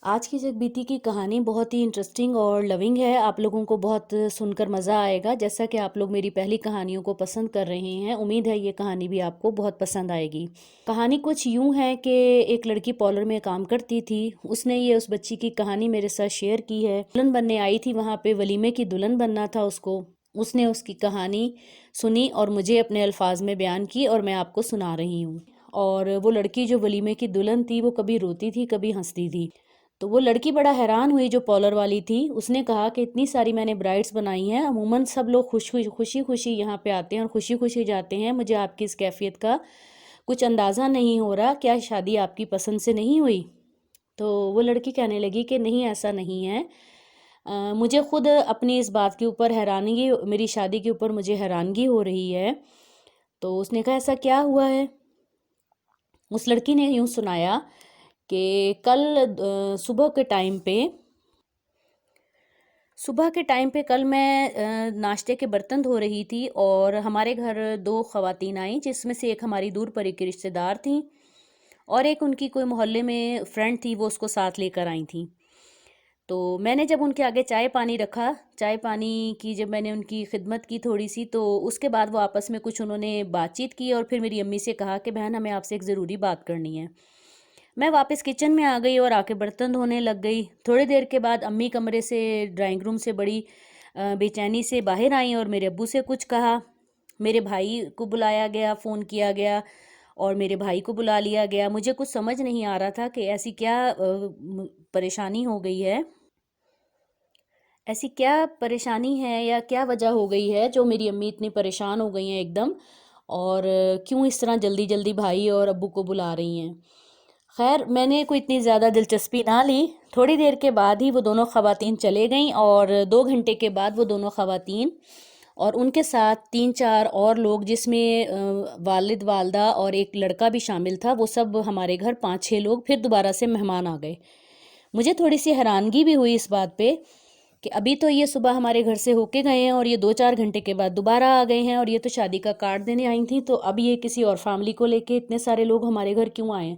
آج کی جگ بیتی کی کہانی بہت ہی انٹرسٹنگ اور لونگ ہے. آپ لوگوں کو بہت سن کر مزہ آئے گا. جیسا کہ آپ لوگ میری پہلی کہانیوں کو پسند کر رہے ہیں، امید ہے یہ کہانی بھی آپ کو بہت پسند آئے گی. کہانی کچھ یوں ہے کہ ایک لڑکی پارلر میں کام کرتی تھی. اس نے یہ اس بچی کی کہانی میرے ساتھ شیئر کی ہے. دلہن بننے آئی تھی، وہاں پہ ولیمے کی دلہن بننا تھا اس کو. اس نے اس کی کہانی سنی اور مجھے اپنے الفاظ میں بیان کی اور میں آپ کو سنا رہی ہوں. اور وہ لڑکی جو ولیمے کی دلہن تھی وہ کبھی روتی تھی کبھی ہنستی تھی. تو وہ لڑکی بڑا حیران ہوئی جو پارلر والی تھی. اس نے کہا کہ اتنی ساری میں نے برائڈس بنائی ہیں، عموماً سب لوگ خوشی خوشی یہاں پہ آتے ہیں اور خوشی خوشی جاتے ہیں. مجھے آپ کی اس کیفیت کا کچھ اندازہ نہیں ہو رہا، کیا شادی آپ کی پسند سے نہیں ہوئی؟ تو وہ لڑکی کہنے لگی کہ نہیں، ایسا نہیں ہے. مجھے خود اپنی اس بات کے اوپر حیرانگی، میری شادی کے اوپر مجھے حیرانگی ہو رہی ہے. تو اس نے کہا ایسا کیا ہوا ہے؟ اس لڑکی نے یوں سنایا کہ کل صبح کے ٹائم پہ کل میں ناشتے کے برتن دھو رہی تھی اور ہمارے گھر دو خواتین آئیں، جس میں سے ایک ہماری دور پری کی رشتہ دار تھیں اور ایک ان کی کوئی محلے میں فرینڈ تھی، وہ اس کو ساتھ لے کر آئی تھیں. تو میں نے جب ان کے آگے چائے پانی رکھا، چائے پانی کی جب میں نے ان کی خدمت کی تھوڑی سی، تو اس کے بعد وہ آپس میں کچھ انہوں نے بات چیت کی اور پھر میری امی سے کہا کہ بہن ہمیں آپ سے ایک ضروری بات کرنی ہے. میں واپس کچن میں آ گئی اور آ کے برتن دھونے لگ گئی. تھوڑی دیر کے بعد امی کمرے سے، ڈرائنگ روم سے بڑی بے چینی سے باہر آئیں اور میرے ابو سے کچھ کہا. میرے بھائی کو بلایا گیا، فون کیا گیا اور میرے بھائی کو بلا لیا گیا. مجھے کچھ سمجھ نہیں آ رہا تھا کہ ایسی کیا پریشانی ہو گئی ہے، ایسی کیا پریشانی ہے یا کیا وجہ ہو گئی ہے جو میری امی اتنی پریشان ہو گئی ہیں ایک دم، اور کیوں اس طرح جلدی جلدی بھائی اور ابو کو بلا رہی ہیں. خیر میں نے کوئی اتنی زیادہ دلچسپی نہ لی. تھوڑی دیر کے بعد ہی وہ دونوں خواتین چلے گئیں اور 2 گھنٹے کے بعد وہ دونوں خواتین اور ان کے ساتھ 3-4 اور لوگ، جس میں والد والدہ اور ایک لڑکا بھی شامل تھا، وہ سب ہمارے گھر 5-6 لوگ پھر دوبارہ سے مہمان آ گئے. مجھے تھوڑی سی حیرانگی بھی ہوئی اس بات پہ کہ ابھی تو یہ صبح ہمارے گھر سے ہو کے گئے ہیں اور یہ 2-4 گھنٹے کے بعد دوبارہ آ گئے ہیں، اور یہ تو شادی کا کارڈ دینے آئی تھیں، تو اب یہ کسی اور فیملی کو لے کے اتنے سارے لوگ ہمارے گھر کیوں آئے ہیں؟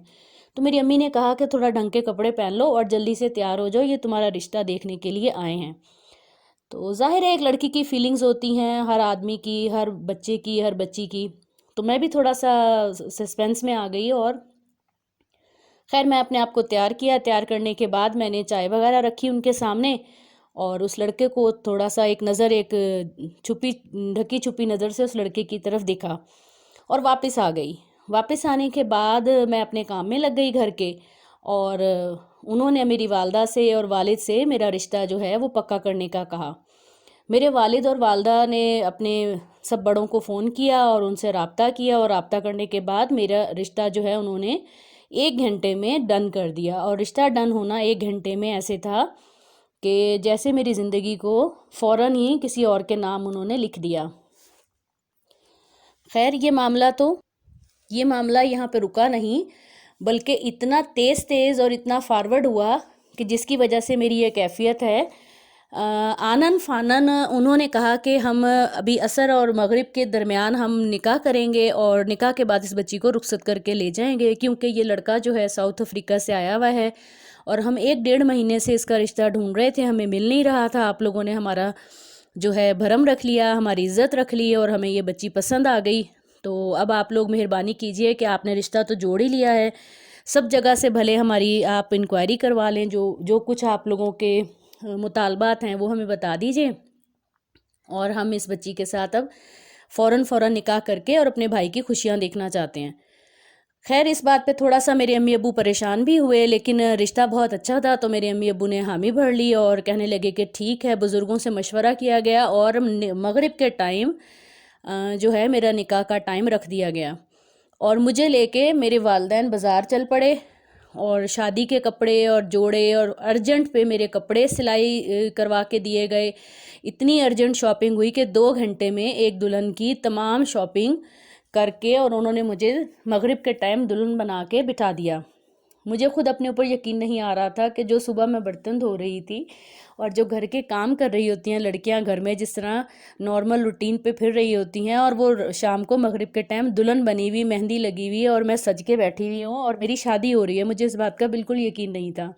تو میری امی نے کہا کہ تھوڑا ڈھنگ کے کپڑے پہن لو اور جلدی سے تیار ہو جاؤ، یہ تمہارا رشتہ دیکھنے کے لیے آئے ہیں. تو ظاہر ہے ایک لڑکی کی فیلنگز ہوتی ہیں، ہر آدمی کی، ہر بچے کی، ہر بچی کی. تو میں بھی تھوڑا سا سسپینس میں آ گئی اور خیر میں اپنے آپ کو تیار کیا. تیار کرنے کے بعد میں نے چائے وغیرہ رکھی ان کے سامنے اور اس لڑکے کو تھوڑا سا ایک ڈھکی چھپی نظر سے اس لڑکے کی طرف دیکھا اور واپس آ گئی. واپس آنے کے بعد میں اپنے کام میں لگ گئی گھر کے، اور انہوں نے میری والدہ سے اور والد سے میرا رشتہ جو ہے وہ پکا کرنے کا کہا. میرے والد اور والدہ نے اپنے سب بڑوں کو فون کیا اور ان سے رابطہ کیا، اور رابطہ کرنے کے بعد میرا رشتہ جو ہے انہوں نے 1 گھنٹے میں ڈن کر دیا. اور رشتہ ڈن ہونا 1 گھنٹے میں ایسے تھا کہ جیسے میری زندگی کو فوراً ہی کسی اور کے نام انہوں نے لکھ دیا. خیر یہ معاملہ یہاں پہ رکا نہیں، بلکہ اتنا تیز اور اتنا فارورڈ ہوا کہ جس کی وجہ سے میری یہ کیفیت ہے. آنن فانن انہوں نے کہا کہ ہم ابھی عصر اور مغرب کے درمیان ہم نکاح کریں گے اور نکاح کے بعد اس بچی کو رخصت کر کے لے جائیں گے، کیونکہ یہ لڑکا جو ہے ساؤتھ افریقہ سے آیا ہوا ہے اور ہم 1-1.5 مہینے سے اس کا رشتہ ڈھونڈ رہے تھے، ہمیں مل نہیں رہا تھا. آپ لوگوں نے ہمارا جو ہے بھرم رکھ لیا، ہماری عزت رکھ لی اور ہمیں یہ بچی پسند آ گئی. تو اب آپ لوگ مہربانی کیجئے کہ آپ نے رشتہ تو جوڑ ہی لیا ہے، سب جگہ سے بھلے ہماری آپ انکوائری کروا لیں، جو کچھ آپ لوگوں کے مطالبات ہیں وہ ہمیں بتا دیجئے، اور ہم اس بچی کے ساتھ اب فوراً نکاح کر کے اور اپنے بھائی کی خوشیاں دیکھنا چاہتے ہیں. خیر اس بات پہ تھوڑا سا میرے امی ابو پریشان بھی ہوئے، لیکن رشتہ بہت اچھا تھا تو میرے امی ابو نے حامی بھر لی اور کہنے لگے کہ ٹھیک ہے. بزرگوں سے مشورہ کیا گیا اور مغرب کے ٹائم جو ہے میرا نکاح کا ٹائم رکھ دیا گیا، اور مجھے لے کے میرے والدین بازار چل پڑے اور شادی کے کپڑے اور جوڑے، اور ارجنٹ پہ میرے کپڑے سلائی کروا کے دیے گئے. اتنی ارجنٹ شاپنگ ہوئی کہ 2 گھنٹے میں ایک دلہن کی تمام شاپنگ کر کے اور انہوں نے مجھے مغرب کے ٹائم دلہن بنا کے بٹھا دیا. مجھے خود اپنے اوپر یقین نہیں آ رہا تھا کہ جو صبح میں برتن دھو رہی تھی اور جو گھر کے کام کر رہی ہوتی ہیں لڑکیاں گھر میں، جس طرح نارمل روٹین پہ پھر رہی ہوتی ہیں، اور وہ شام کو مغرب کے ٹائم دلہن بنی ہوئی، مہندی لگی ہوئی اور میں سج کے بیٹھی ہوئی ہوں اور میری شادی ہو رہی ہے. مجھے اس بات کا بالکل یقین نہیں تھا.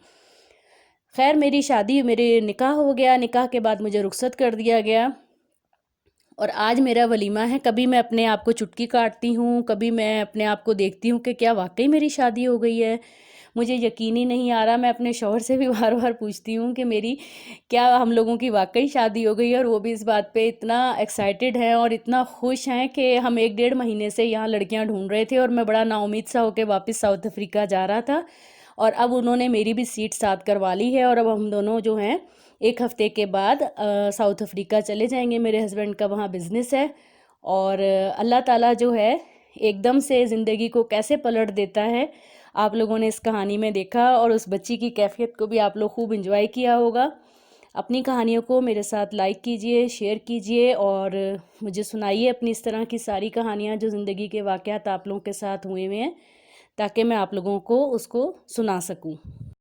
خیر میرے نکاح ہو گیا، نکاح کے بعد مجھے رخصت کر دیا گیا، اور آج میرا ولیمہ ہے۔ کبھی میں اپنے آپ کو چٹکی کاٹتی ہوں، کبھی میں اپنے آپ کو دیکھتی ہوں کہ کیا واقعی میری شادی ہو گئی ہے، مجھے یقین ہی نہیں آ رہا۔ میں اپنے شوہر سے بھی بار بار پوچھتی ہوں کہ کیا ہم لوگوں کی واقعی شادی ہو گئی ہے، اور وہ بھی اس بات پہ اتنا ایکسائٹیڈ ہیں اور اتنا خوش ہیں کہ ہم 1 ڈیڑھ مہینے سے یہاں لڑکیاں ڈھونڈ رہے تھے، اور میں بڑا نا امید سا ہو کے واپس ساؤتھ افریقہ جا رہا تھا، اور اب انہوں نے میری بھی سیٹ ساتھ کروا لی ہے، اور اب ہم دونوں جو ہیں 1 ہفتے کے بعد ساؤتھ افریقہ چلے جائیں گے۔ میرے ہسبینڈ کا وہاں بزنس ہے، اور اللہ تعالیٰ جو ہے ایک دم سے زندگی کو کیسے پلٹ دیتا ہے، آپ لوگوں نے اس کہانی میں دیکھا، اور اس بچی کی کیفیت کو بھی آپ لوگ خوب انجوائے کیا ہوگا۔ اپنی کہانیوں کو میرے ساتھ لائک کیجئے، شیئر کیجئے، اور مجھے سنائیے اپنی اس طرح کی ساری کہانیاں جو زندگی کے واقعات آپ لوگوں کے ساتھ ہوئے ہیں، تاکہ میں آپ لوگوں کو اس کو سنا سکوں۔